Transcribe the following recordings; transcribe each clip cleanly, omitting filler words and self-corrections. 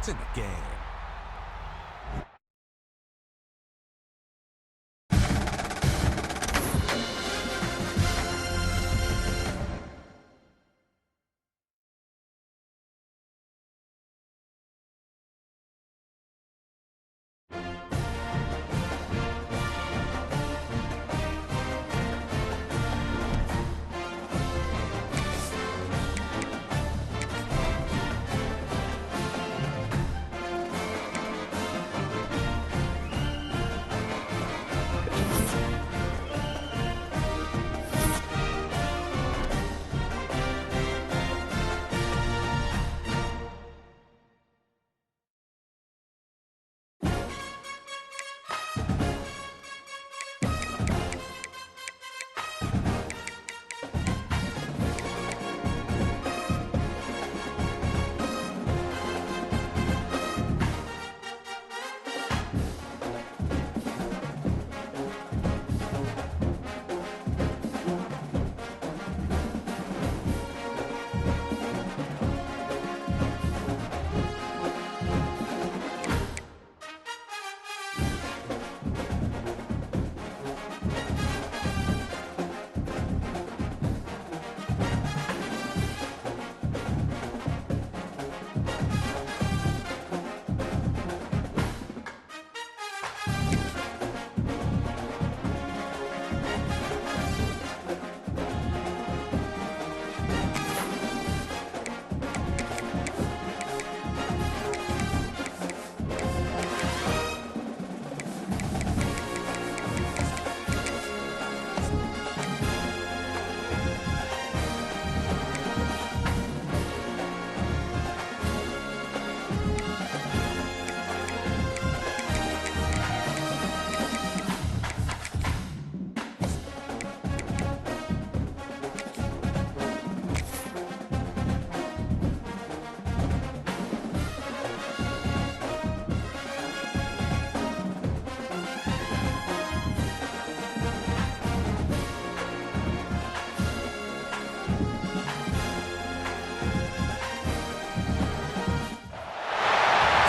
points in the game.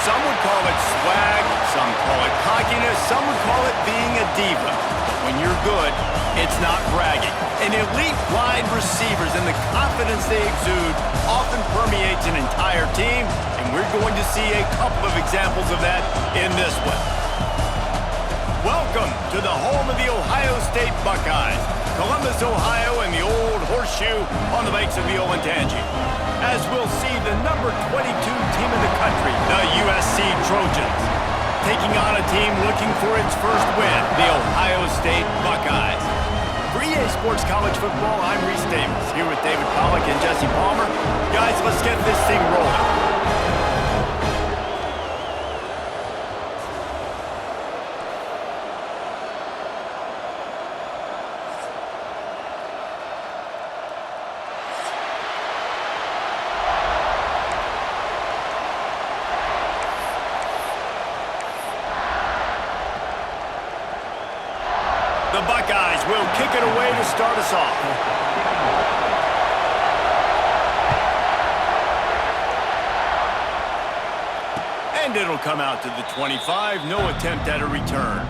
Some would call it swag, some call it cockiness, some would call it being a diva. But when you're good, it's not bragging. And elite wide receivers and the confidence they exude often permeates an entire team, and we're going to see a couple of examples of that in this one. Welcome to the home of the Ohio State Buckeyes, Columbus, Ohio, and the old horseshoe on the banks of the Olentangy. As we'll see the number 22 team in the country, the USC Trojans, taking on a team looking for its first win, the Ohio State Buckeyes. For EA Sports College Football, I'm Reese Davis, here with David Pollack and Jesse Palmer. Guys, let's get this thing rolling. The Buckeyes will kick it away to start us off. And it'll come out to the 25. No attempt at a return.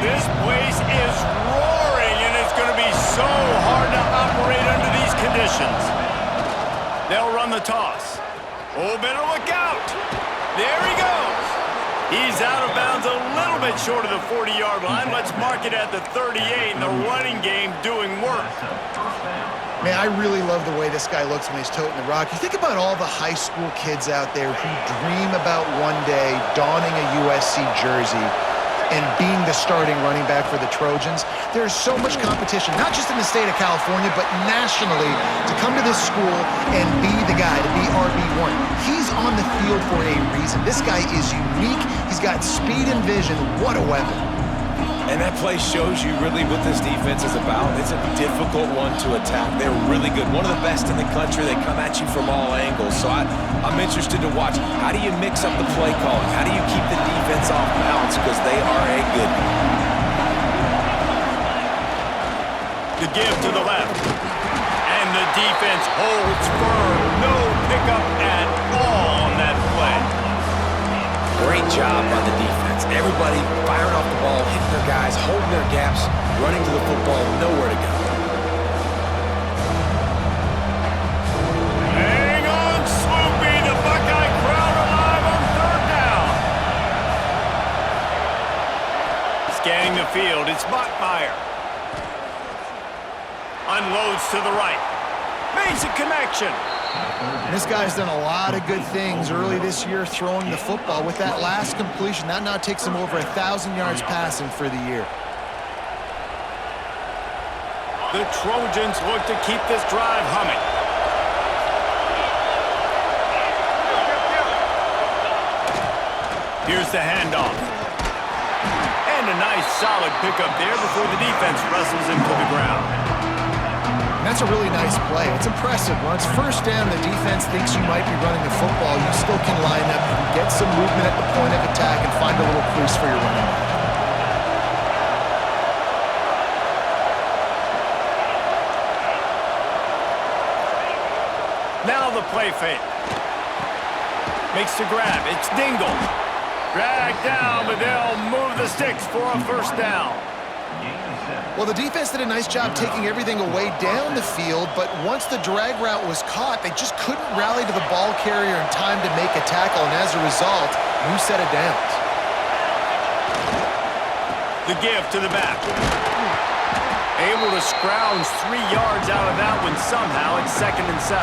This place is roaring, and it's going to be so hard to operate under these conditions. They'll run the toss. Oh, better look out. There he goes. He's out of bounds a little bit short of the 40-yard line. Let's mark it at the 38, and the running game doing work. Man, I really love the way this guy looks when he's toting the rock. You think about all the high school kids out there who dream about one day donning a USC jersey and being the starting running back for the Trojans. There's so much competition, not just in the state of California, but nationally, to come to this school and be the guy, to be RB1. He's on the field for a reason. This guy is unique. He's got speed and vision. What a weapon. And that play shows you really what this defense is about. It's a difficult one to attack. They're really good. One of the best in the country. They come at you from all angles. So I'm interested to watch. How do you mix up the play calling? How do you keep the defense off balance? Because they are a good one. The give to the left. And the defense holds firm. No pickup at all on that play. Great job by the defense. Everybody firing off the ball, hitting their guys, holding their gaps, running to the football, nowhere to go. Hang on, Swoopy. The Buckeye crowd alive on third down. Scanning the field, it's Bachmeier. Unloads to the right. Makes a connection. This guy's done a lot of good things early this year throwing the football. With that last completion, that now takes him over 1,000 yards passing for the year. The Trojans look to keep this drive humming. Here's the handoff. And a nice solid pickup there before the defense wrestles him to the ground. And that's a really nice play. It's impressive. When it's first down, the defense thinks you might be running the football. You still can line up, you can get some movement at the point of attack, and find a little crease for your running back. Now the play fake. Makes the grab. It's Dingle. Dragged down, but they'll move the sticks for a first down. Well, the defense did a nice job taking everything away down the field, but once the drag route was caught, they just couldn't rally to the ball carrier in time to make a tackle, and as a result, new set of downs. The give to the back. Able to scrounge 3 yards out of that one somehow. It's 2nd and 7.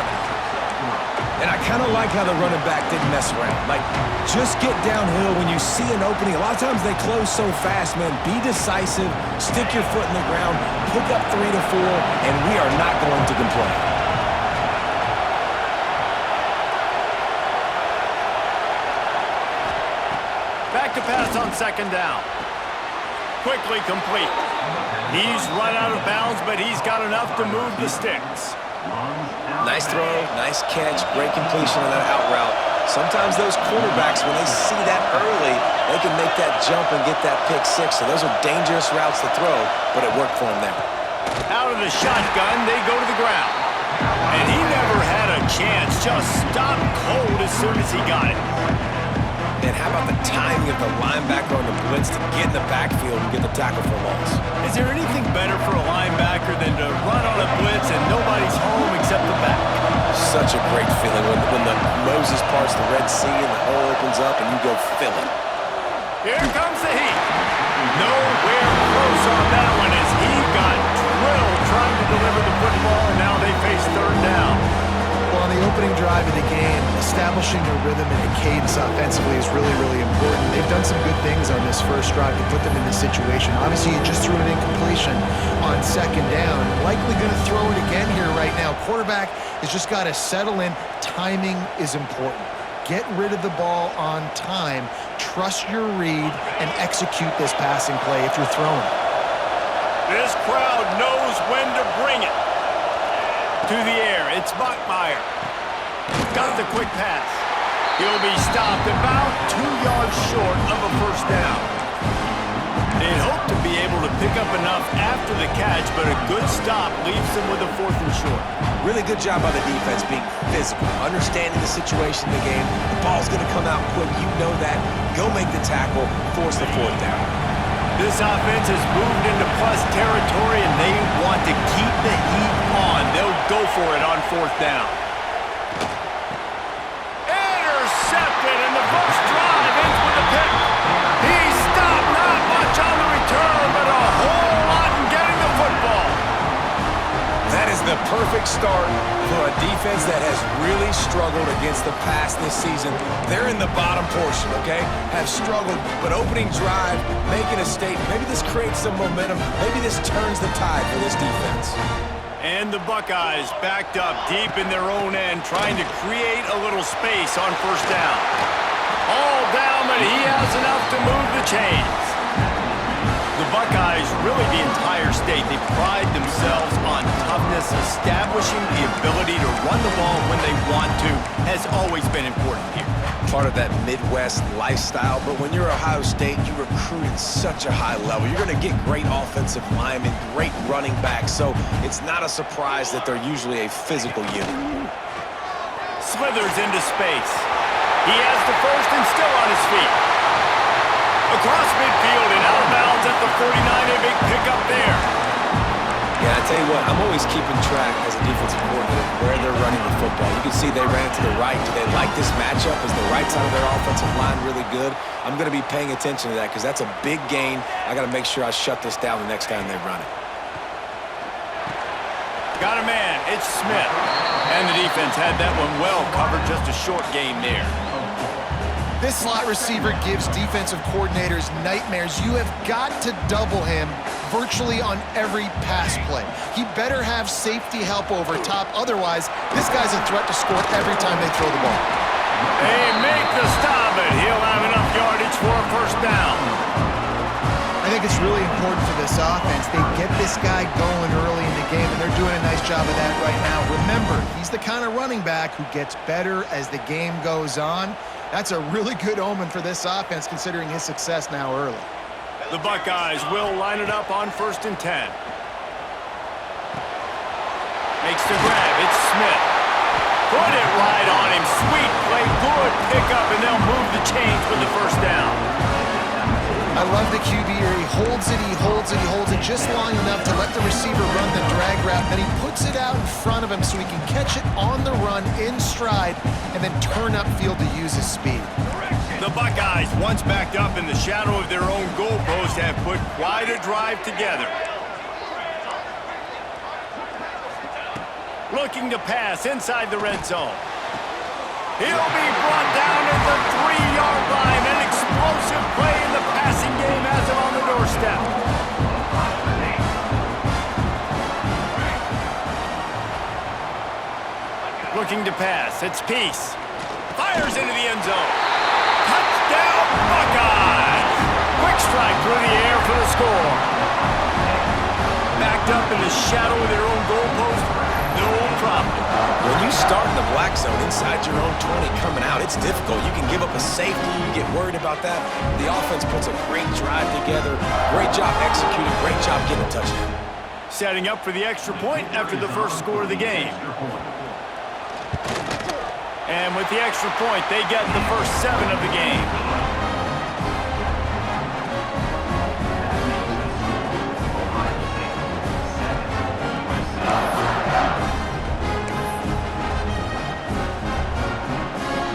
And I kind of like how the running back didn't mess around. Like, just get downhill when you see an opening. A lot of times they close so fast, man. Be decisive, stick your foot in the ground, pick up 3 to 4, and we are not going to complain. Back to pass on 2nd down. Quickly complete. He's run out of bounds, but he's got enough to move the sticks. Nice throw, nice catch, great completion on that out route. Sometimes those quarterbacks, when they see that early, they can make that jump and get that pick six. So those are dangerous routes to throw, but it worked for him there. Out of the shotgun, they go to the ground. And he never had a chance. Just stopped cold as soon as he got it. And how about the timing of the linebacker on the blitz to get in the backfield and get the tackle for a loss? Is there anything better for a linebacker than to run on a blitz and nobody's home except the back? Such a great feeling when the Moses parts the Red Sea and the hole opens up and you go fill it. Here comes the heat. Nowhere close on that one as he got drilled trying to deliver the football, and now they face 3rd down. Well, on the opening drive of the game, establishing a rhythm and a cadence offensively is really, really important. They've done some good things on this first drive to put them in this situation. Obviously, you just threw an incompletion on 2nd down. Likely going to throw it again here right now. Quarterback has just got to settle in. Timing is important. Get rid of the ball on time. Trust your read and execute this passing play if you're throwing. This crowd knows when to bring it. To the air, it's Bachmeier. Got the quick pass. He'll be stopped about 2 yards short of a first down. They'd hope to be able to pick up enough after the catch, but a good stop leaves them with a 4th and short. Really good job by the defense being physical, understanding the situation in the game. The ball's going to come out quick. You know that. Go make the tackle, force the 4th down. This offense has moved into plus territory, and they want to keep the heat on. They'll go for it on 4th down. Intercepted, and the first drive ends with a pick. He stopped, not much on the return, but a whole lot in getting the football. That is the perfect start for a defense that has really struggled against the pass this season. They're in the bottom portion, okay? Have struggled, but opening drive, making a statement. Maybe this creates some momentum. Maybe this turns the tide for this defense. And the Buckeyes backed up deep in their own end, trying to create a little space on 1st down. All down, but he has enough to move the chains. The Buckeyes, really the entire state, they pride themselves on toughness. Establishing the ability to run the ball when they want to has always been important here. Part of that Midwest lifestyle, but when you're Ohio State, you recruit at such a high level. You're going to get great offensive linemen, great running backs, so it's not a surprise that they're usually a physical unit. Slithers into space. He has the first and still on his feet. Across midfield and out of bounds at the 49, a big pickup there. Yeah, I tell you what, I'm always keeping track as a defensive coordinator where they're running the football. You can see they ran it to the right. Do they like this matchup? Is the right side of their offensive line really good? I'm going to be paying attention to that because that's a big gain. I got to make sure I shut this down the next time they run it. Got a man. It's Smith. And the defense had that one well covered. Just a short gain there. This slot receiver gives defensive coordinators nightmares. You have got to double him virtually on every pass play. He better have safety help over top. Otherwise, this guy's a threat to score every time they throw the ball. They make the stop, and he'll have enough yardage for a first down. I think it's really important for this offense. They get this guy going early in the game, and they're doing a nice job of that right now. Remember, he's the kind of running back who gets better as the game goes on. That's a really good omen for this offense, considering his success now early. The Buckeyes will line it up on 1st and 10. Makes the grab. It's Smith. Put it right on him. Sweet play. Good pickup, and they'll move the chains with the first down. I love the QB here. He holds it, he holds it, he holds it just long enough to let the receiver run the drag route. Then he puts it out in front of him so he can catch it on the run in stride and then turn upfield to use his speed. The Buckeyes, once backed up in the shadow of their own goalpost, have put quite a drive together. Looking to pass inside the red zone. He'll be brought down at the 3-yard line. An explosive play in the passing game has him on the doorstep. Looking to pass. It's Peace. Fires into the end zone. Touchdown, Buckeyes! Quick strike through the air for the score. Backed up in the shadow of their own goalpost. No problem. When you start in the black zone inside your own 20 coming out, it's difficult. You can give up a safety. You get worried about that. The offense puts a great drive together. Great job executing. Great job getting a touchdown. Setting up for the extra point after the first score of the game. And with the extra point, they get the first 7 of the game.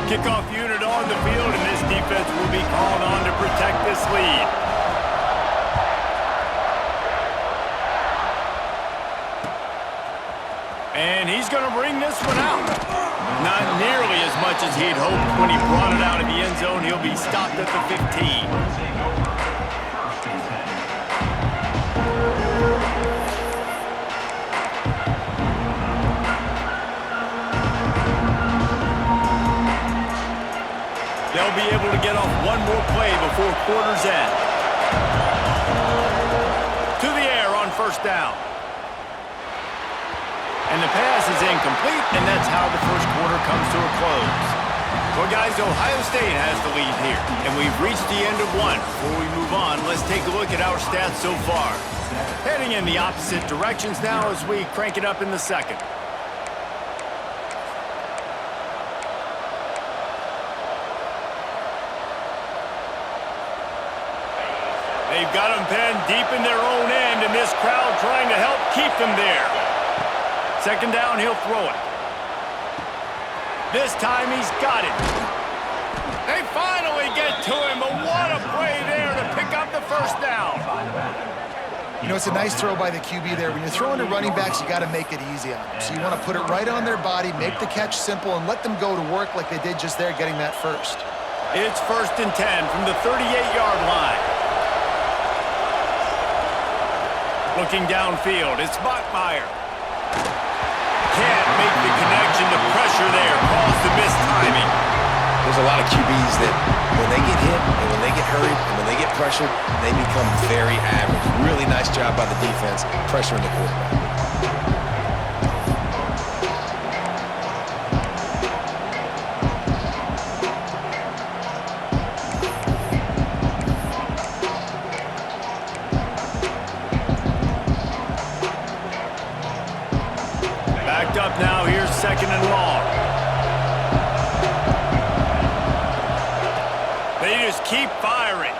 Kickoff unit on the field, and this defense will be called on to protect this lead. And he's going to bring this one out. Not nearly as much as he'd hoped when he brought it out of the end zone. He'll be stopped at the 15. They'll be able to get off one more play before quarter's end. To the air on first down. And the pass is incomplete, and that's how the first quarter comes to a close. Well, guys, Ohio State has the lead here, and we've reached the end of one. Before we move on, let's take a look at our stats so far. Heading in the opposite directions now as we crank it up in the second. They've got them penned deep in their own end, and this crowd trying to help keep them there. Second down, he'll throw it. This time he's got it. They finally get to him, but what a play there to pick up the first down. You know, it's a nice throw by the QB there. When you're throwing to running backs, you got to make it easy on them. So you want to put it right on their body, make the catch simple, and let them go to work like they did just there, getting that first. It's 1st and 10 from the 38-yard line. Looking downfield, it's Bachmeier. Can't make the connection. The pressure there caused the missed timing. The there's a lot of QBs that when they get hit and when they get hurried and when they get pressured, they become very average. Really nice job by the defense pressuring the quarterback. Backed up now, here's 2nd and long. They just keep firing.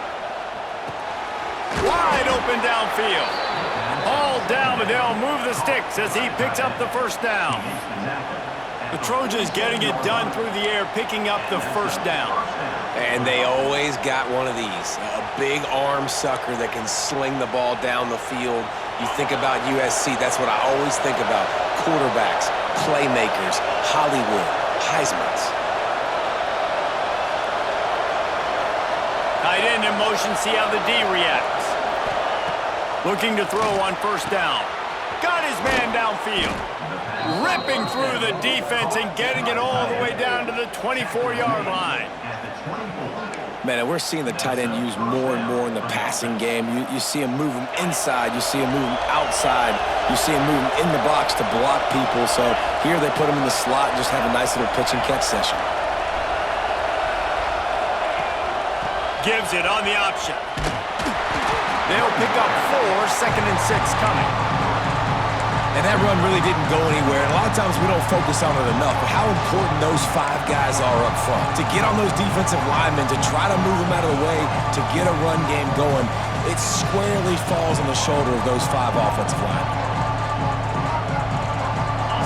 Wide open downfield. All down, but they'll move the sticks as he picks up the first down. The Trojans getting it done through the air, picking up the first down. And they always got one of these, a big arm sucker that can sling the ball down the field. You think about USC, that's what I always think about. Quarterbacks, playmakers, Hollywood, Heismans. Tight end in motion, see how the D reacts. Looking to throw on first down. Got his man downfield. Ripping through the defense and getting it all the way down to the 24-yard line. Man, and we're seeing the tight end used more and more in the passing game. You see him moving inside. You see him moving outside. You see him moving in the box to block people. So here they put him in the slot and just have a nice little pitch and catch session. Gives it on the option. They'll pick up 4, 2nd and 6 coming. And that run really didn't go anywhere. And a lot of times we don't focus on it enough, but how important those 5 guys are up front. To get on those defensive linemen, to try to move them out of the way, to get a run game going, it squarely falls on the shoulder of those 5 offensive linemen.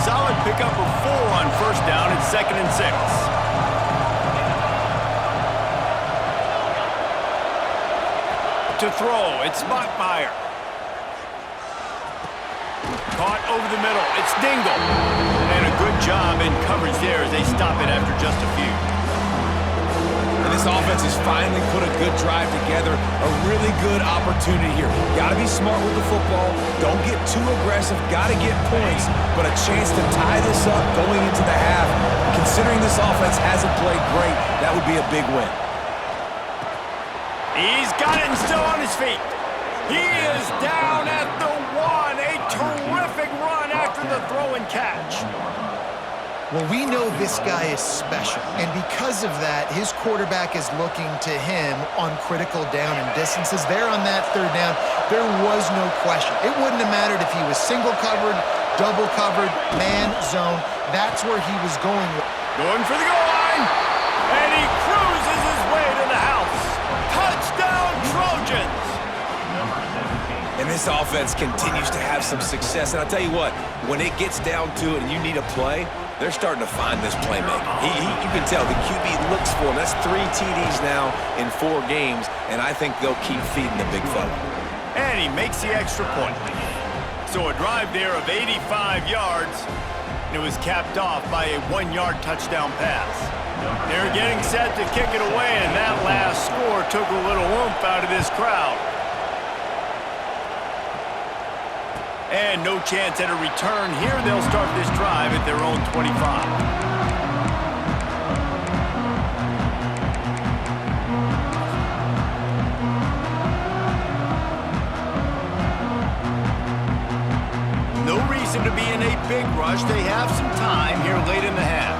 Solid pickup of 4 on first down at 2nd and 6. To throw, it's Bachmeier. Caught over the middle, it's Dingle. And a good job in coverage there as they stop it after just a few. And this offense has finally put a good drive together, a really good opportunity here. Got to be smart with the football, don't get too aggressive, got to get points, but a chance to tie this up going into the half. Considering this offense hasn't played great, that would be a big win. He's got it and still on his feet. He is down at the 1. A terrific run after the throw and catch. Well, we know this guy is special, and because of that, his quarterback is looking to him on critical down and distances. There on that 3rd down, there was no question. It wouldn't have mattered if he was single covered, double covered, man, zone. That's where he was going. Going for the goal line, and he cruises his way to the house. Touchdown, Trojans! And this offense continues to have some success. And I'll tell you what, when it gets down to it and you need a play, they're starting to find this playmaker. You can tell the QB looks for him. That's 3 TDs now in 4 games, and I think they'll keep feeding the big fella. And he makes the extra point. So a drive there of 85 yards, and it was capped off by a 1-yard touchdown pass. They're getting set to kick it away, and that last score took a little oomph out of this crowd. And no chance at a return here. They'll start this drive at their own 25. No reason to be in a big rush. They have some time here late in the half.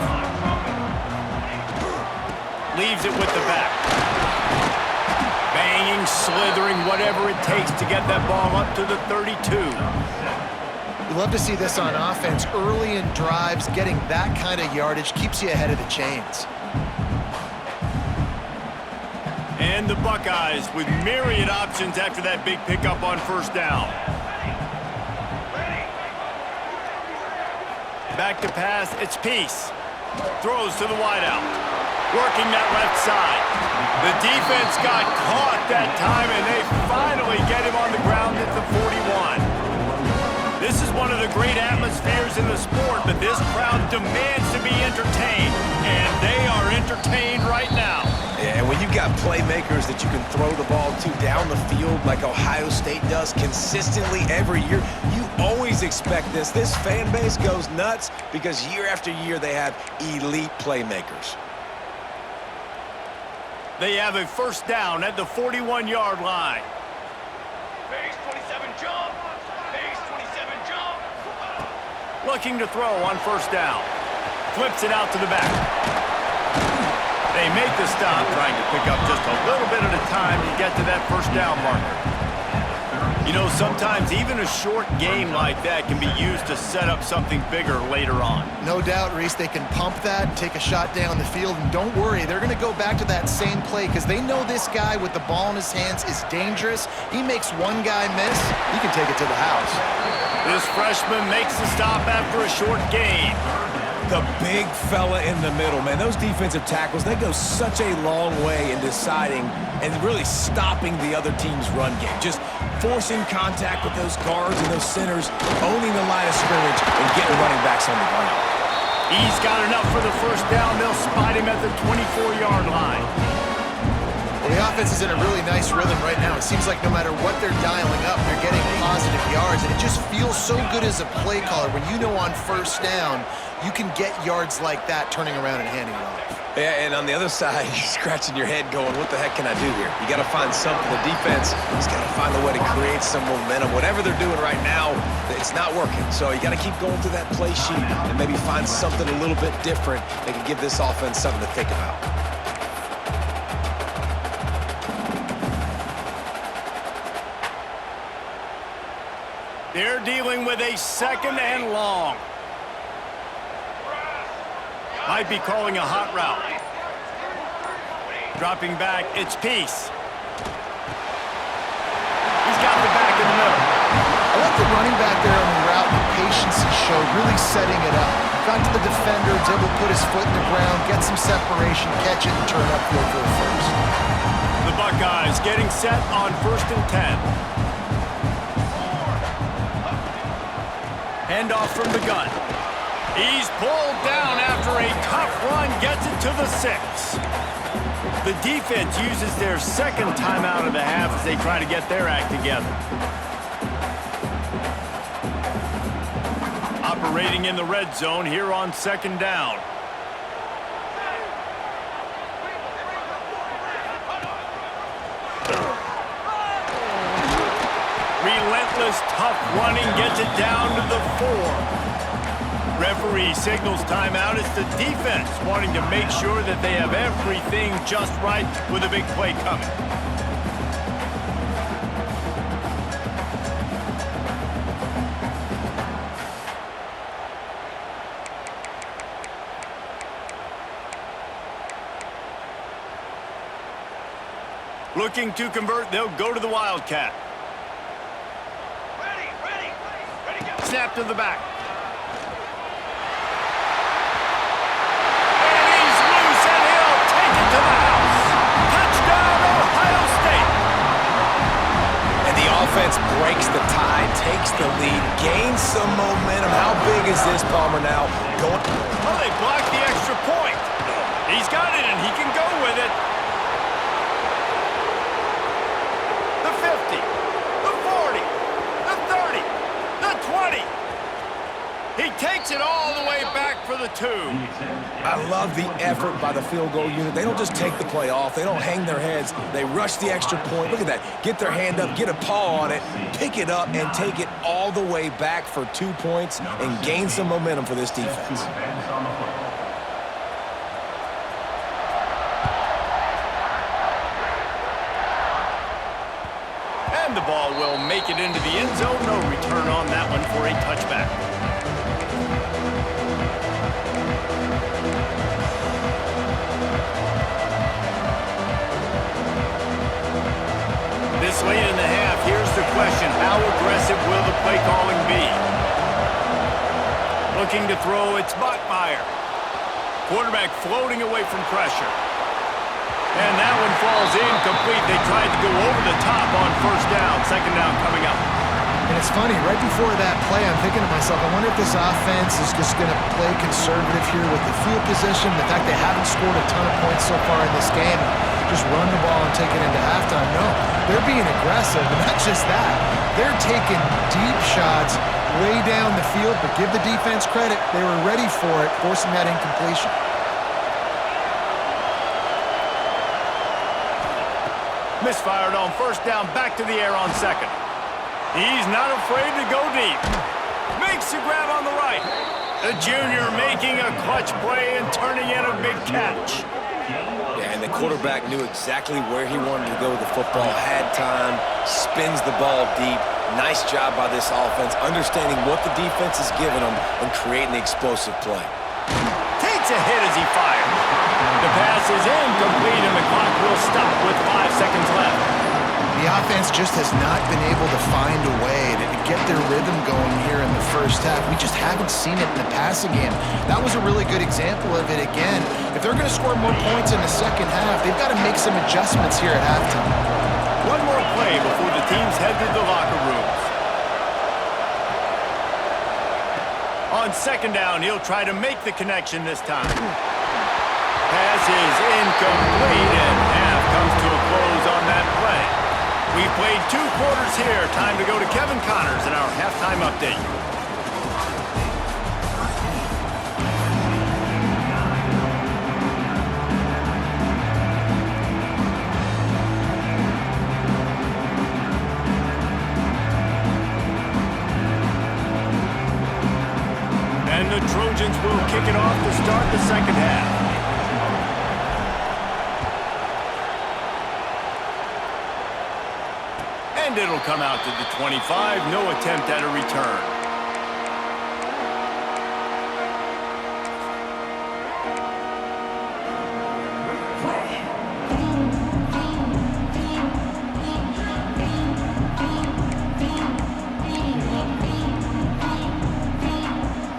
Leaves it with the back. Banging, slithering, whatever it takes to get that ball up to the 32. We love to see this on offense. Early in drives, getting that kind of yardage keeps you ahead of the chains. And the Buckeyes with myriad options after that big pickup on first down. Back to pass, it's Peace. Throws to the wideout. Working that left side. The defense got caught that time, and they finally get him on the ground at the 41. This is one of the great atmospheres in the sport, but this crowd demands to be entertained, and they are entertained right now. And when you've got playmakers that you can throw the ball to down the field like Ohio State does consistently every year, you always expect this. This fan base goes nuts because year after year they have elite playmakers. They have a first down at the 41-yard line. Base 27 jump. Base 27 jump. Looking to throw on first down. Flips it out to the back. They make the stop, trying to pick up just a little bit at a time to get to that first down marker. You know, sometimes even a short game like that can be used to set up something bigger later on. No doubt, Reese, they can pump that and take a shot down the field. And don't worry, they're going to go back to that same play because they know this guy with the ball in his hands is dangerous. He makes one guy miss, he can take it to the house. This freshman makes the stop after a short gain. The big fella in the middle, man. Those defensive tackles, they go such a long way in deciding and really stopping the other team's run game. Just forcing contact with those guards and those centers, owning the line of scrimmage, and getting running backs on the ground. He's got enough for the first down. They'll spot him at the 24-yard line. Well, the offense is in a really nice rhythm right now. It seems like no matter what they're dialing up, they're getting positive yards, and it just feels so good as a play caller when you know on first down you can get yards like that turning around and handing it off. Yeah, and on the other side, you're scratching your head going, what the heck can I do here? You got to find something. The defense has got to find a way to create some momentum. Whatever they're doing right now, it's not working. So you got to keep going through that play sheet and maybe find something a little bit different that can give this offense something to think about. They're dealing with a second and long. Might be calling a hot route. Dropping back, it's Peace. He's got the back in the middle. I like the running back there on the route, the patience he showed, really setting it up. Got to the defender, was able to put his foot in the ground, get some separation, catch it, and turn upfield for the first. The Buckeyes getting set on 1st and 10. Handoff from the gun. He's pulled down after a tough run, gets it to the 6. The defense uses their second timeout of the half as they try to get their act together. Operating in the red zone here on 2nd down. Relentless, tough running gets it down to the 4. Referee signals timeout. It's the defense wanting to make sure that they have everything just right with a big play coming. Looking to convert, they'll go to the Wildcat. Ready, Snap to the back. Offense breaks the tie, takes the lead, gains some momentum. How big is this, Palmer, now? Going. Oh, they blocked the extra point. He's got it, and he can go with it. The 50, the 40, the 30, the 20. He takes it all the way back for the 2. I love the effort by the field goal unit. They don't just take the play off. They don't hang their heads. They rush the extra point. Look at that. Get their hand up, get a paw on it, pick it up, and take it all the way back for 2 points and gain some momentum for this defense. And the ball will make it into the end zone. No return on that one for a touchback. This late in the half, here's the question. How aggressive will the play calling be? Looking to throw, it's Bachmeier. Quarterback floating away from pressure. And that one falls incomplete. They tried to go over the top on first down. 2nd down coming up. And it's funny, right before that play, I'm thinking to myself, I wonder if this offense is just going to play conservative here with the field position, the fact they haven't scored a ton of points so far in this game, just run the ball and take it into halftime. No, they're being aggressive, and not just that. They're taking deep shots way down the field, but give the defense credit. They were ready for it, forcing that incompletion. Misfired on first down, back to the air on second. He's not afraid to go deep. Makes the grab on the right. The junior making a clutch play and turning in a big catch. Yeah, and the quarterback knew exactly where he wanted to go with the football, had time, spins the ball deep. Nice job by this offense, understanding what the defense is giving them and creating the explosive play. Takes a hit as he fires. The pass is incomplete and the clock will stop with 5 seconds left. The offense just has not been able to find a way to get their rhythm going here in the first half. We just haven't seen it in the passing game. That was a really good example of it again. If they're going to score more points in the second half, they've got to make some adjustments here at halftime. One more play before the teams head to the locker rooms. On second down, he'll try to make the connection this time. Pass is incomplete, and half comes to a close on that play. We've played 2 quarters here. Time to go to Kevin Connors in our halftime update. And the Trojans will kick it off to start the second half. And it'll come out to the 25. No attempt at a return.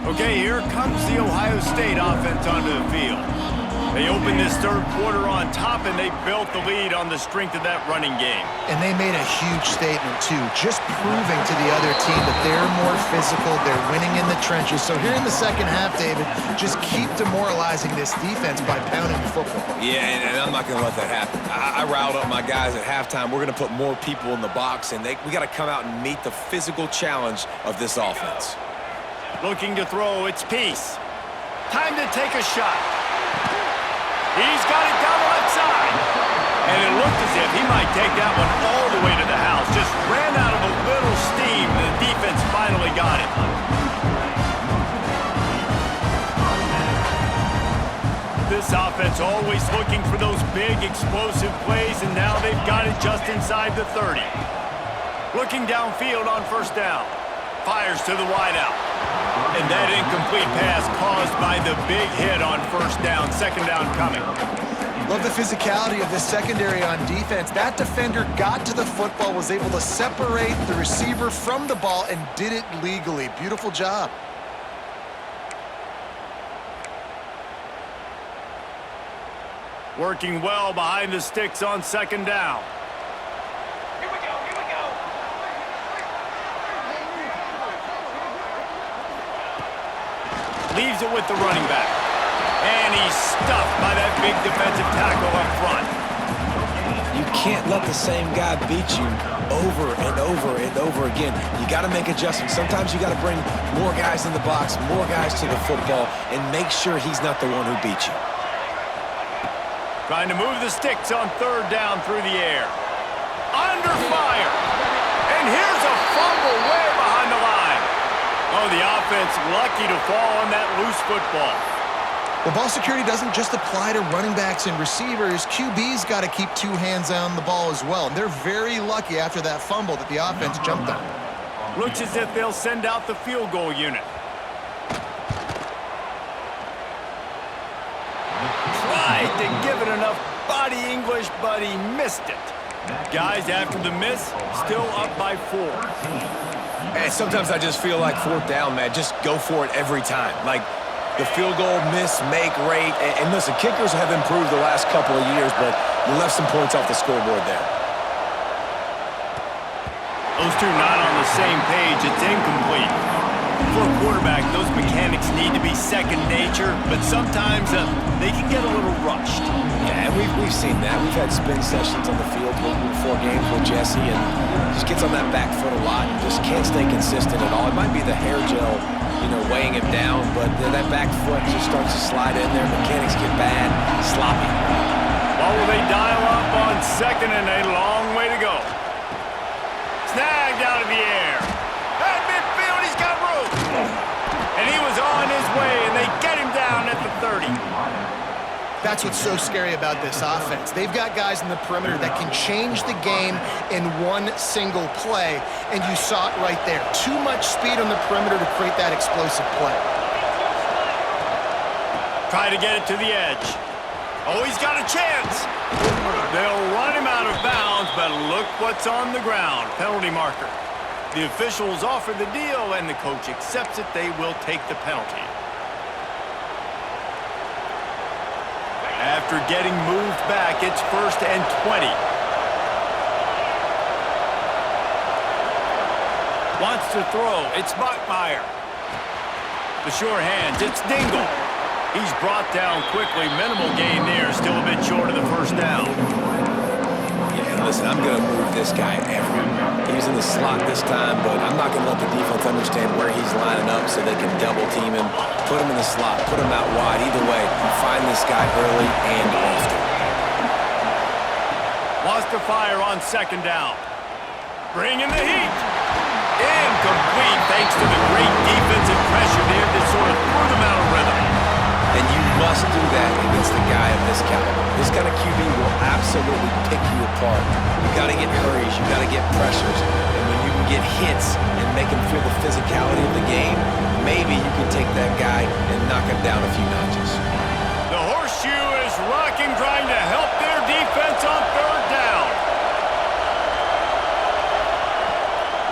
Okay, here comes the Ohio State offense onto the field. They opened this third quarter on top, and they built the lead on the strength of that running game. And they made a huge statement, too, just proving to the other team that they're more physical, they're winning in the trenches. So here in the second half, David, just keep demoralizing this defense by pounding the football. Yeah, and I'm not going to let that happen. I riled up my guys at halftime. We're going to put more people in the box, and we got to come out and meet the physical challenge of this offense. Looking to throw, it's Peace. Time to take a shot. He's got it down the left side. And it looked as if he might take that one all the way to the house. Just ran out of a little steam, and the defense finally got it. This offense always looking for those big, explosive plays, and now they've got it just inside the 30. Looking downfield on first down. Fires to the wideout. And that incomplete pass caused by the big hit on first down. Second down coming. Love the physicality of this secondary on defense. That defender got to the football, was able to separate the receiver from the ball, and did it legally. Beautiful job. Working well behind the sticks on second down. Here we go, here we go. Leaves it with the running back. And he's stuffed by that big defensive tackle up front. You can't let the same guy beat you over and over and over again. You got to make adjustments. Sometimes you got to bring more guys in the box, more guys to the football, and make sure he's not the one who beat you. Trying to move the sticks on third down through the air. Under fire. And here's a fumble way behind the line. Oh, the offense lucky to fall on that loose football. Well, ball security doesn't just apply to running backs and receivers. QB's got to keep 2 hands on the ball as well. And they're very lucky after that fumble that the offense jumped on. Looks as if they'll send out the field goal unit. Tried to give it enough body English, but he missed it. Guys, after the miss, still up by 4. And sometimes I just feel like fourth down, man, just go for it every time. Like the field goal, miss, make, rate. And listen, kickers have improved the last couple of years, but you left some points off the scoreboard there. Those two not on the same page. It's incomplete. For a quarterback, those mechanics need to be second nature, but sometimes they can get a little rushed. Yeah, and we've seen that. We've had spin sessions on the field before games with Jesse, and just gets on that back foot a lot and just can't stay consistent at all. It might be the hair gel, weighing him down, but that back foot just starts to slide in there. Mechanics get bad, sloppy. What will they dial up on second and a long way to go? Snagged out of the air. At midfield, he's got room. And he was on his way, and they get him down at the 30. That's what's so scary about this offense. They've got guys in the perimeter that can change the game in one single play, and you saw it right there. Too much speed on the perimeter to create that explosive play. Try to get it to the edge. Oh, he's got a chance. They'll run him out of bounds, but look what's on the ground. Penalty marker. The officials offer the deal, and the coach accepts it. They will take the penalty. After getting moved back, it's 1st and 20. Wants to throw. It's Bachmeier. The sure hands. It's Dingle. He's brought down quickly. Minimal gain there. Still a bit short of the first down. Yeah, and listen, I'm going to move this guy everywhere. He's in the slot this time, but I'm not going to let the defense understand where he's lining up so they can double team him, put him in the slot, put him out wide. Either way, find this guy early and often. Wants to fire on second down. Bring in the heat. Incomplete thanks to the great defensive pressure there that sort of threw them out of rhythm. And you must do that against a guy of this caliber. This kind of QB will absolutely pick you apart. You got to get hurries, you got to get pressures, and when you can get hits and make him feel the physicality of the game, maybe you can take that guy and knock him down a few notches. The horseshoe is rocking, trying to help their defense on third down.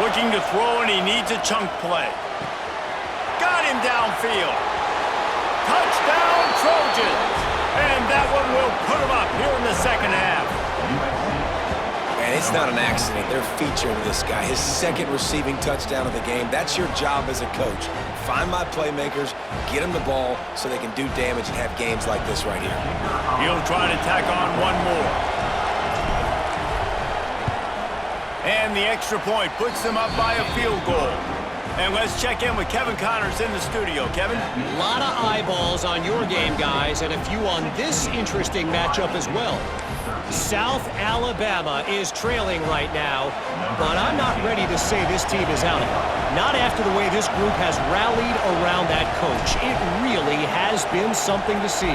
Looking to throw, and he needs a chunk play. Got him downfield. Touchdown, Trojans! And that one will put them up here in the second half. And it's not an accident. They're featuring this guy. His second receiving touchdown of the game. That's your job as a coach. Find my playmakers, get them the ball so they can do damage and have games like this right here. He'll try to tack on one more. And the extra point puts them up by a field goal. And let's check in with Kevin Connors in the studio. Kevin? A lot of eyeballs on your game, guys, and a few on this interesting matchup as well. South Alabama is trailing right now, but I'm not ready to say this team is out of it. Not after the way this group has rallied around that coach. It really has been something to see.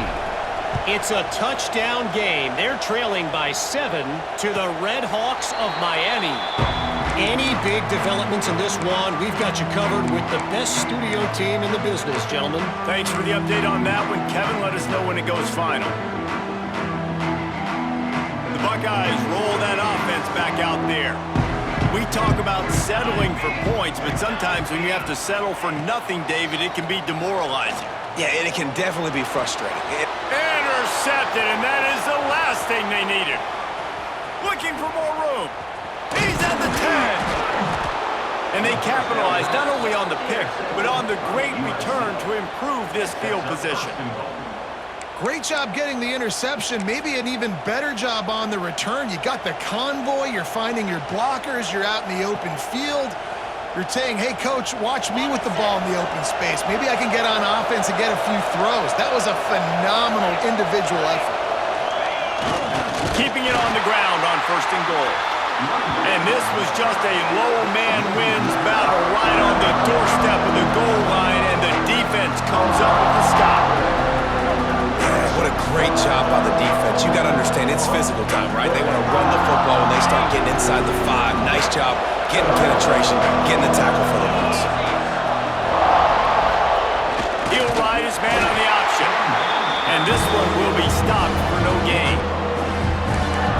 It's a touchdown game. They're trailing by 7 to the Red Hawks of Miami. Any big developments in this one, we've got you covered with the best studio team in the business, gentlemen. Thanks for the update on that one, Kevin. Let us know when it goes final. The Buckeyes roll that offense back out there. We talk about settling for points, but sometimes when you have to settle for nothing, David, it can be demoralizing. Yeah, and it can definitely be frustrating. Intercepted, and that is the last thing they needed. Looking for more room. He's at the 10. And they capitalized not only on the pick, but on the great return to improve this field position. Great job getting the interception. Maybe an even better job on the return. You got the convoy. You're finding your blockers. You're out in the open field. You're saying, hey, coach, watch me with the ball in the open space. Maybe I can get on offense and get a few throws. That was a phenomenal individual effort. Keeping it on the ground on 1st and goal. And this was just a low man wins battle right on the doorstep of the goal line, and the defense comes up with the stop. Yeah, what a great job by the defense. You got to understand, it's physical time, right? They want to run the football when they start getting inside the 5. Nice job getting penetration, getting the tackle for the loss. He'll ride his man on the option. And this one will be stopped for no gain.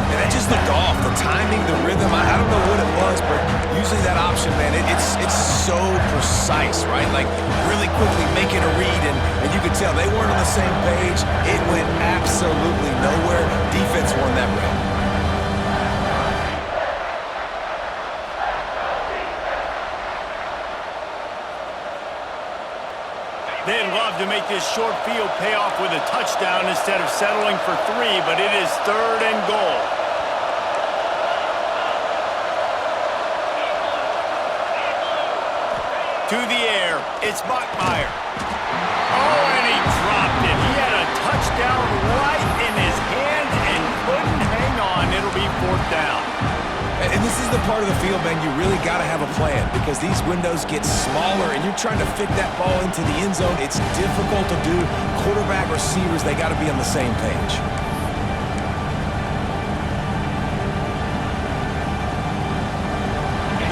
And that just looked off. The timing, the rhythm, I don't know what it was, but usually that option, man, it's so precise, right? Like, really quickly making a read, and you could tell they weren't on the same page. It went absolutely nowhere. Defense won that round. They'd love to make this short field pay off with a touchdown instead of settling for 3, but it is 3rd and goal. To the air, it's Bachmeier. Oh, and he dropped it. He had a touchdown right in his hands and part of the field, man, you really got to have a plan because these windows get smaller and you're trying to fit that ball into the end zone. It's difficult to do. Quarterback, receivers, they got to be on the same page.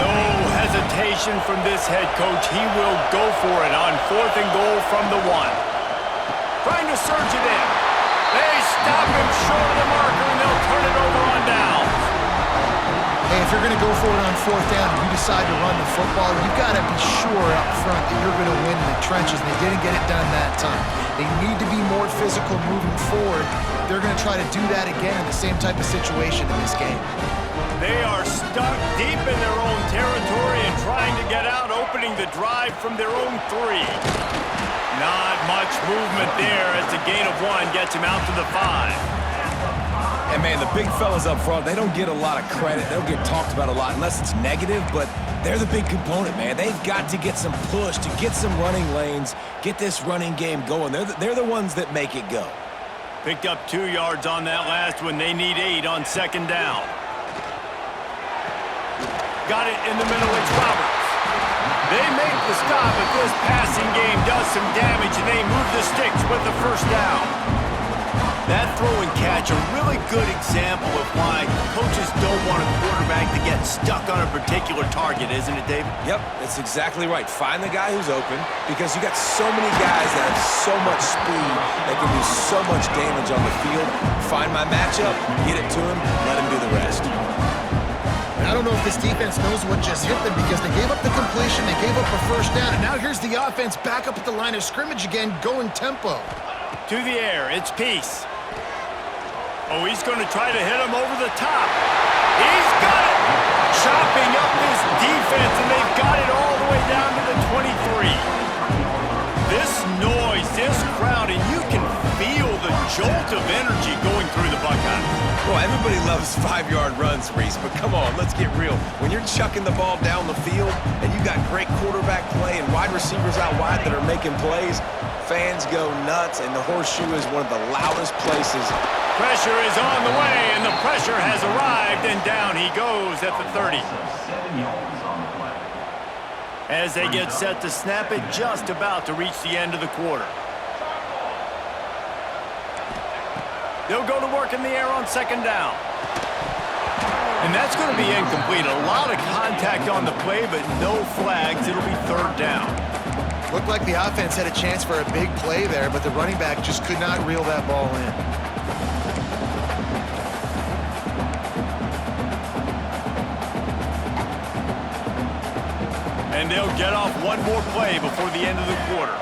No hesitation from this head coach. He will go for it on 4th and goal from the 1. Trying to surge it in. They stop him short of the marker, and they'll turn it over on downs. Hey, if you're going to go for it on 4th down and you decide to run the football, you've got to be sure up front that you're going to win in the trenches, and they didn't get it done that time. They need to be more physical moving forward. They're going to try to do that again in the same type of situation in this game. They are stuck deep in their own territory and trying to get out, opening the drive from their own 3. Not much movement there as the gain of 1 gets him out to the 5. And, man, the big fellas up front, they don't get a lot of credit. They don't get talked about a lot unless it's negative, but they're the big component, man. They've got to get some push, to get some running lanes, get this running game going. They're the ones that make it go. Picked up 2 yards on that last one. They need 8 on 2nd down. Got it in the middle. It's Roberts. They make the stop, but this passing game does some damage, and they move the sticks with the 1st down. That throw and catch, a really good example of why coaches don't want a quarterback to get stuck on a particular target, isn't it, David? Yep, that's exactly right. Find the guy who's open because you got so many guys that have so much speed that can do so much damage on the field. Find my matchup, get it to him, let him do the rest. I don't know if this defense knows what just hit them because they gave up the completion, they gave up a 1st down, and now here's the offense back up at the line of scrimmage again, going tempo. To the air, it's Peace. Oh, he's going to try to hit him over the top. He's got it! Chopping up this defense, and they've got it all the way down to the 23. This noise, this crowd, and you can feel the jolt of energy going through the Buckeyes. Well, everybody loves 5-yard runs, Reese, but come on, let's get real. When you're chucking the ball down the field and you got great quarterback play and wide receivers out wide that are making plays, fans go nuts, and the Horseshoe is one of the loudest places. Pressure is on the way, and the pressure has arrived, and down he goes at the 30. As they get set to snap it, just about to reach the end of the quarter. They'll go to work in the air on 2nd down. And that's going to be incomplete. A lot of contact on the play, but no flags. It'll be 3rd down. Looked like the offense had a chance for a big play there, but the running back just could not reel that ball in. And they'll get off one more play before the end of the quarter.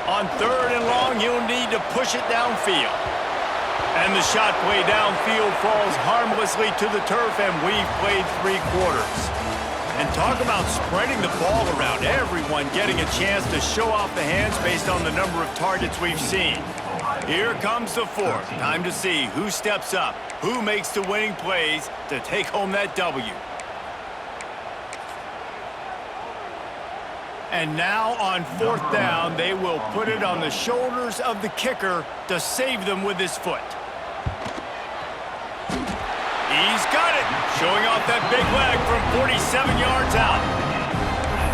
On 3rd and long, he'll need to push it downfield. And the shot play downfield falls harmlessly to the turf, and we've played 3 quarters. And talk about spreading the ball around. Everyone getting a chance to show off the hands based on the number of targets we've seen. Here comes the 4th. Time to see who steps up, who makes the winning plays to take home that W. And now on 4th down, they will put it on the shoulders of the kicker to save them with his foot. He's got it, showing off that big leg from 47 yards out.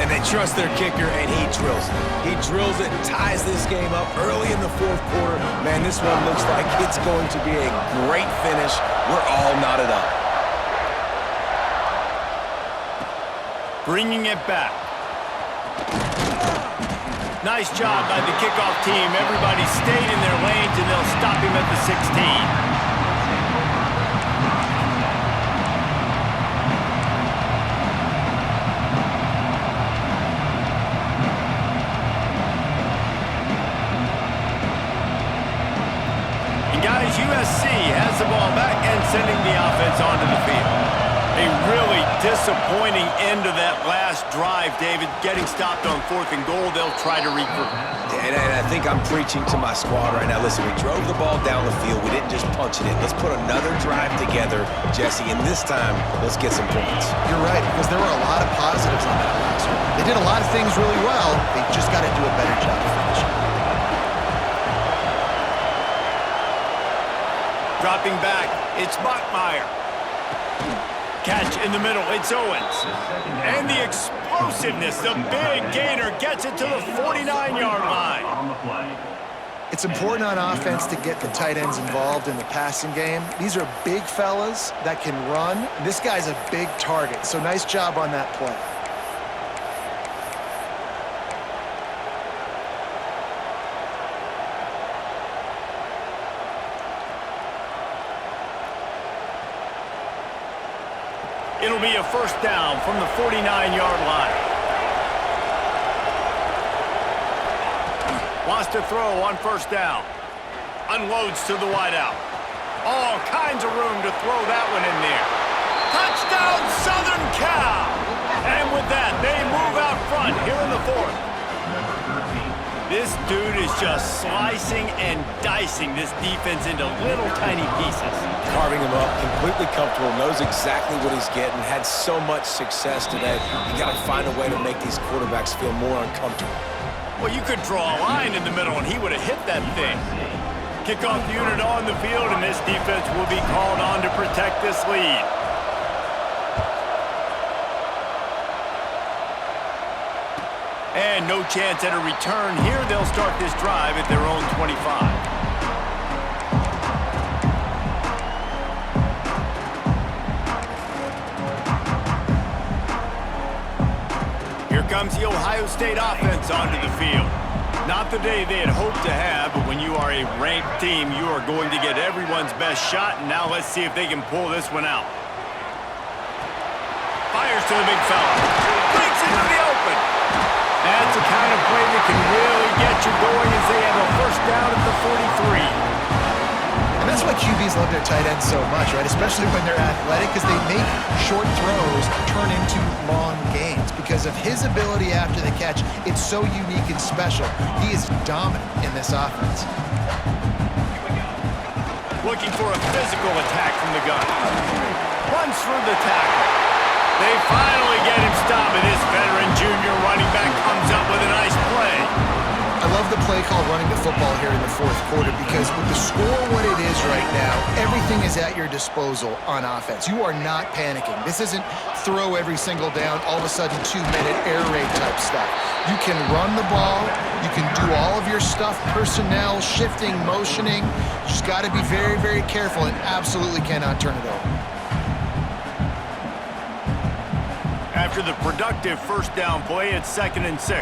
And they trust their kicker, and he drills it. He drills it, ties this game up early in the 4th quarter. Man, this one looks like it's going to be a great finish. We're all knotted up. Bringing it back. Nice job by the kickoff team. Everybody stayed in their lanes, and they'll stop him at the 16. Guys, USC has the ball back and sending the offense onto the field. A really disappointing end of that last drive, David. Getting stopped on 4th and goal, they'll try to regroup. And I think I'm preaching to my squad right now. Listen, we drove the ball down the field. We didn't just punch it in. Let's put another drive together, Jesse, and this time, let's get some points. You're right, because there were a lot of positives on that last one. They did a lot of things really well. They just got to do a better job of finishing. Dropping back, it's Bachmeier. Catch in the middle, it's Owens. And the explosiveness, the big gainer gets it to the 49-yard line. It's important on offense to get the tight ends involved in the passing game. These are big fellas that can run. This guy's a big target, so nice job on that play. It'll be a first down from the 49-yard line. Wants to throw on first down. Unloads to the wideout. All kinds of room to throw that one in there. Touchdown, Southern Cal! And with that, they move out front here in the fourth. This dude is just slicing and dicing this defense into little tiny pieces. Carving him up, completely comfortable, knows exactly what he's getting, had so much success today. You got to find a way to make these quarterbacks feel more uncomfortable. Well, you could draw a line in the middle and he would have hit that thing. Kickoff unit on the field, and this defense will be called on to protect this lead. And no chance at a return here. They'll start this drive at their own 25. Here comes the Ohio State offense onto the field. Not the day they had hoped to have, but when you are a ranked team, you are going to get everyone's best shot, and now let's see if they can pull this one out. Fires to the big fella. Breaks into the open. That's the kind of play that can really get you going as they have a first down at the 43. And that's why QBs love their tight ends so much, right? Especially when they're athletic, because they make short throws turn into long gains. Because of his ability after the catch, it's so unique and special. He is dominant in this offense. Looking for a physical attack from the gun. Runs through the tackle. They finally get him stopped, and this veteran junior running back comes up with a nice play. I love the play called running the football here in the fourth quarter, because with the score what it is right now, everything is at your disposal on offense. You are not panicking. This isn't throw every single down, all of a sudden 2-minute air raid type stuff. You can run the ball. You can do all of your stuff, personnel, shifting, motioning. You just got to be very, very careful and absolutely cannot turn it over. After the productive first down play, it's 2nd and 6.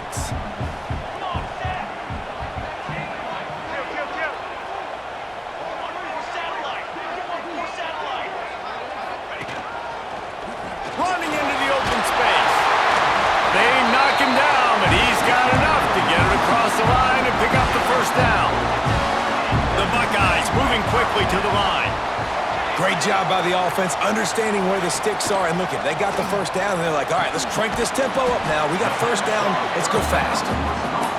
Running into the open space. They knock him down, but he's got enough to get it across the line and pick up the first down. The Buckeyes moving quickly to the line. Great job by the offense, understanding where the sticks are. And look, they got the first down, and they're like, all right, let's crank this tempo up now. We got first down. Let's go fast.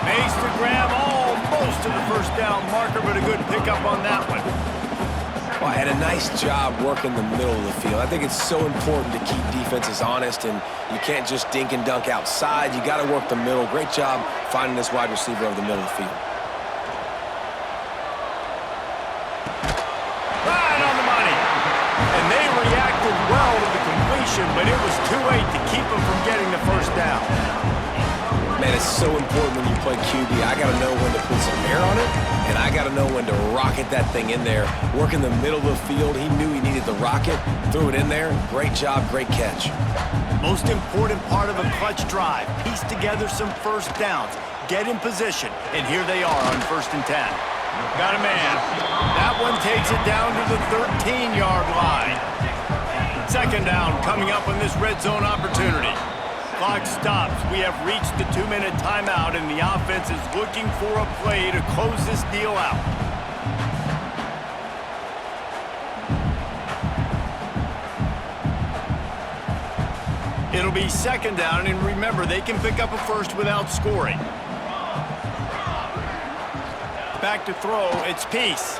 Makes the grab almost to the first down marker, but a good pickup on that one. Well, and a nice job working the middle of the field. I think it's so important to keep defenses honest, and you can't just dink and dunk outside. You got to work the middle. Great job finding this wide receiver over the middle of the field. Right on the money. And they reacted well to the completion, but it was too late to keep them from getting the first down. Man, it's so important when you play QB. I got to know when to put some air on it, and I got to know when to rocket that thing in there. Work in the middle of the field. He knew he needed the rocket, threw it in there. Great job, great catch. Most important part of a clutch drive, piece together some first downs, get in position, and here they are on 1st and 10. Got a man. That one takes it down to the 13-yard line. 2nd down coming up on this red zone opportunity. Clock stops. We have reached the 2-minute timeout, and the offense is looking for a play to close this deal out. It'll be 2nd down, and remember, they can pick up a first without scoring. Back to throw, it's Peace.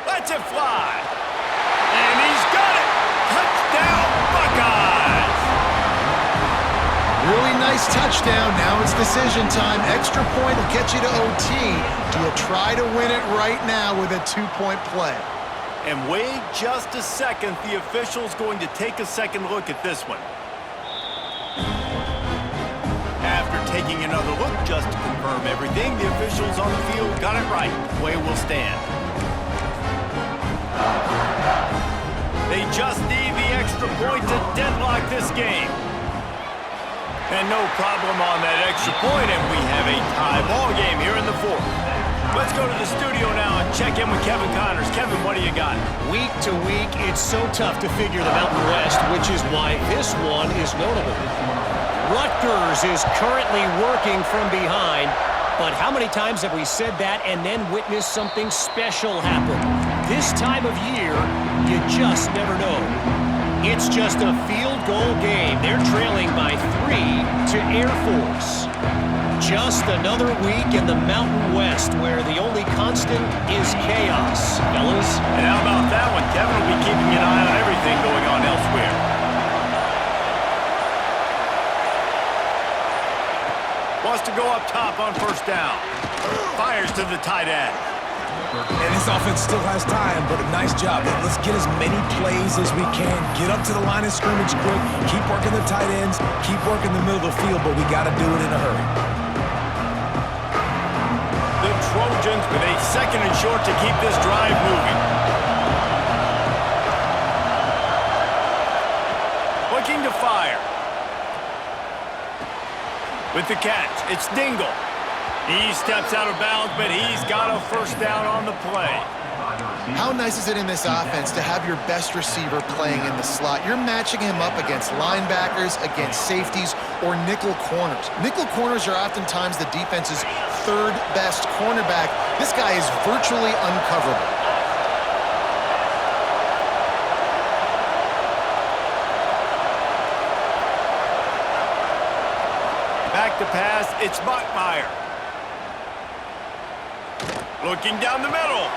Lets it fly. And he's got it! Touchdown, Buckeyes! Really nice touchdown. Now it's decision time. Extra point will get you to OT. Do you try to win it right now with a 2-point play? And wait just a second. The official's going to take a second look at this one. After taking another look just to confirm everything, the officials on the field got it right. Play will stand. They just need the extra point to deadlock this game. And no problem on that extra point, and we have a tie ball game here in the fourth. Let's go to the studio now and check in with Kevin Connors. Kevin, what do you got? Week to week, it's so tough to figure the Mountain West, which is why this one is notable. Rutgers is currently working from behind, but how many times have we said that and then witnessed something special happen? This time of year, you just never know. It's just a field goal game. They're trailing by 3 to Air Force. Just another week in the Mountain West where the only constant is chaos, fellas. And how about that one? Kevin will be keeping an eye on everything going on elsewhere. Wants to go up top on first down. Fires to the tight end. And this offense still has time, but a nice job. Let's get as many plays as we can. Get up to the line of scrimmage quick. Keep working the tight ends. Keep working the middle of the field, but we got to do it in a hurry. The Trojans with a second and short to keep this drive moving. Looking to fire. With the catch, it's Dingle. He steps out of bounds, but he's got a first down on the play. How nice is it in this offense to have your best receiver playing in the slot? You're matching him up against linebackers, against safeties, or nickel corners. Nickel corners are oftentimes the defense's third best cornerback. This guy is virtually uncoverable. Back to pass, it's Bachmeier. Looking down the middle.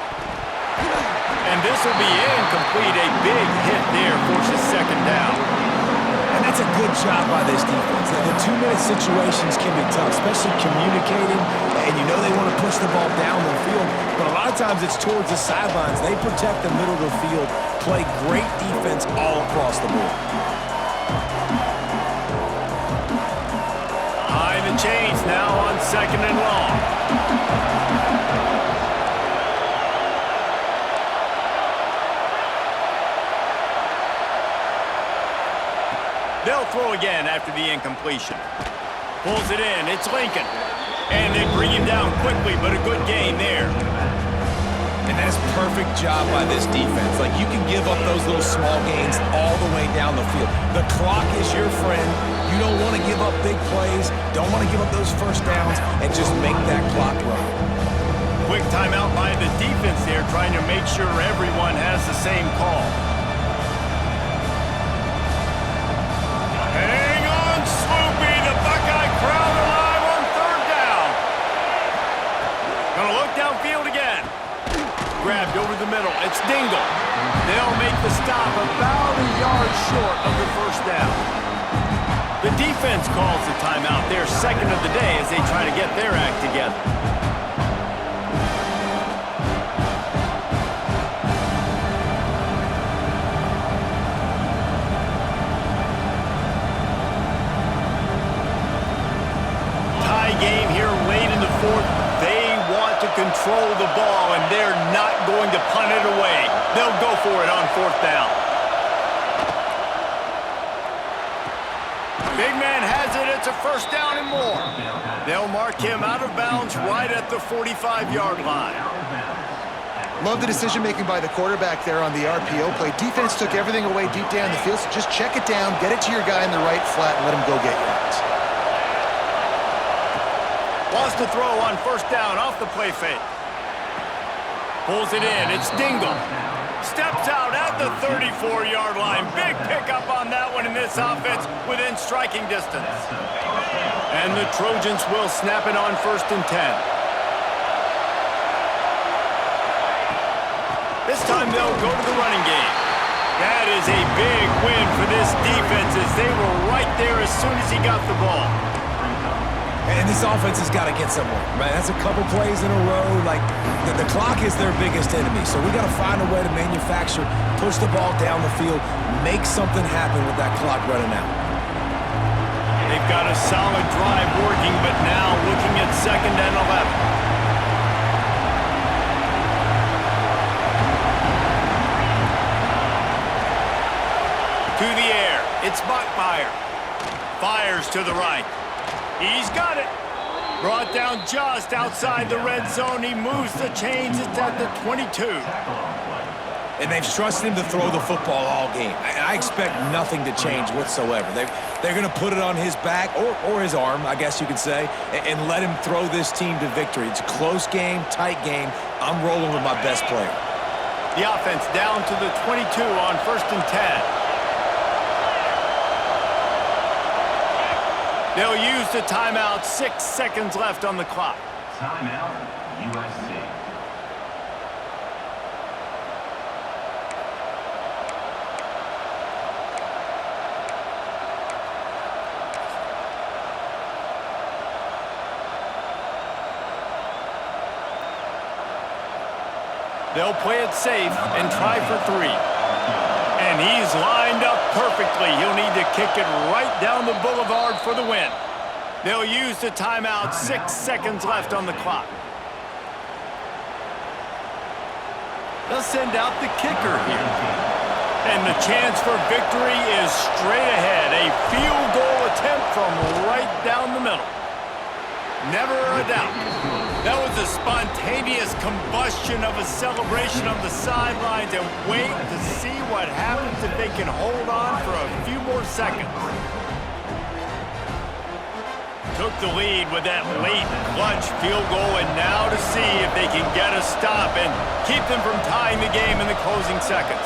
And this will be incomplete. A big hit there forces second down. And that's a good job by this defense. The 2-minute situations can be tough, especially communicating, and you know they want to push the ball down the field, but a lot of times it's towards the sidelines. They protect the middle of the field, play great defense all across the board. High the chains now on second and long. They'll throw again after the incompletion. Pulls it in. It's Lincoln. And they bring him down quickly, but a good gain there. And that's perfect job by this defense. Like, you can give up those little small gains all the way down the field. The clock is your friend. You don't want to give up big plays. Don't want to give up those first downs and just make that clock run. Quick timeout by the defense there, trying to make sure everyone has the same call. Hang on, Swoopy. The Buckeye crowd alive on third down. Gonna look downfield again. Grabbed over the middle. It's Dingle. They'll make the stop about a yard short of the first down. The defense calls the timeout, their second of the day, as they try to get their act together. Tie game here late in the fourth. They want to control the ball, and they're not going to punt it away. They'll go for it on fourth down. Big man has it. It's a first down and more. They'll mark him out of bounds right at the 45-yard line. Love the decision-making by the quarterback there on the RPO play. Defense took everything away deep down the field, so just check it down, get it to your guy in the right flat, and let him go get yards. Wants to throw on first down off the play fake. Pulls it in. It's Dingle. Steps out at the 34-yard line. Big pickup on that one in this offense within striking distance. And the Trojans will snap it on first and 10. This time they'll go to the running game. That is a big win for this defense as they were right there as soon as he got the ball. And this offense has got to get somewhere, right? That's a couple plays in a row. Like, the clock is their biggest enemy. So we got to find a way to manufacture, push the ball down the field, make something happen with that clock running out. They've got a solid drive working, but now looking at 2nd and 11. To the air, it's Bachmeier. Fires to the right. He's got it. Brought down just outside the red zone. He moves the chains. It's at the 22. And they've trusted him to throw the football all game. And I expect nothing to change whatsoever. They're going to put it on his back, or his arm, I guess you could say, and let him throw this team to victory. It's a close game, tight game. I'm rolling with my best player. The offense down to the 22 on 1st and 10. They'll use the timeout. 6 seconds left on the clock. Timeout, USC. They'll play it safe and try for 3. And he's lined up perfectly. He'll need to kick it right down the boulevard for the win. They'll use the timeout. 6 seconds left on the clock. They'll send out the kicker here. And the chance for victory is straight ahead. A field goal attempt from right down the middle. Never a doubt. That was a spontaneous combustion of a celebration on the sidelines, and wait to see what happens if they can hold on for a few more seconds. Took the lead with that late clutch field goal, and now to see if they can get a stop and keep them from tying the game in the closing seconds.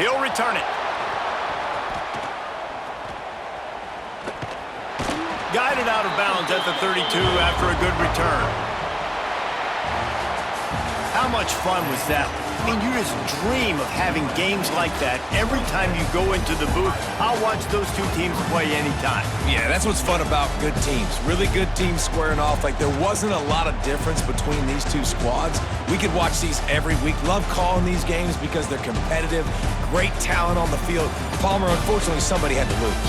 He'll return it. Guided out of bounds at the 32 after a good return. How much fun was that? I mean, you just dream of having games like that every time you go into the booth. I'll watch those two teams play anytime. Yeah, that's what's fun about good teams. Really good teams squaring off. Like, there wasn't a lot of difference between these two squads. We could watch these every week. Love calling these games because they're competitive. Great talent on the field. Palmer, unfortunately, somebody had to lose.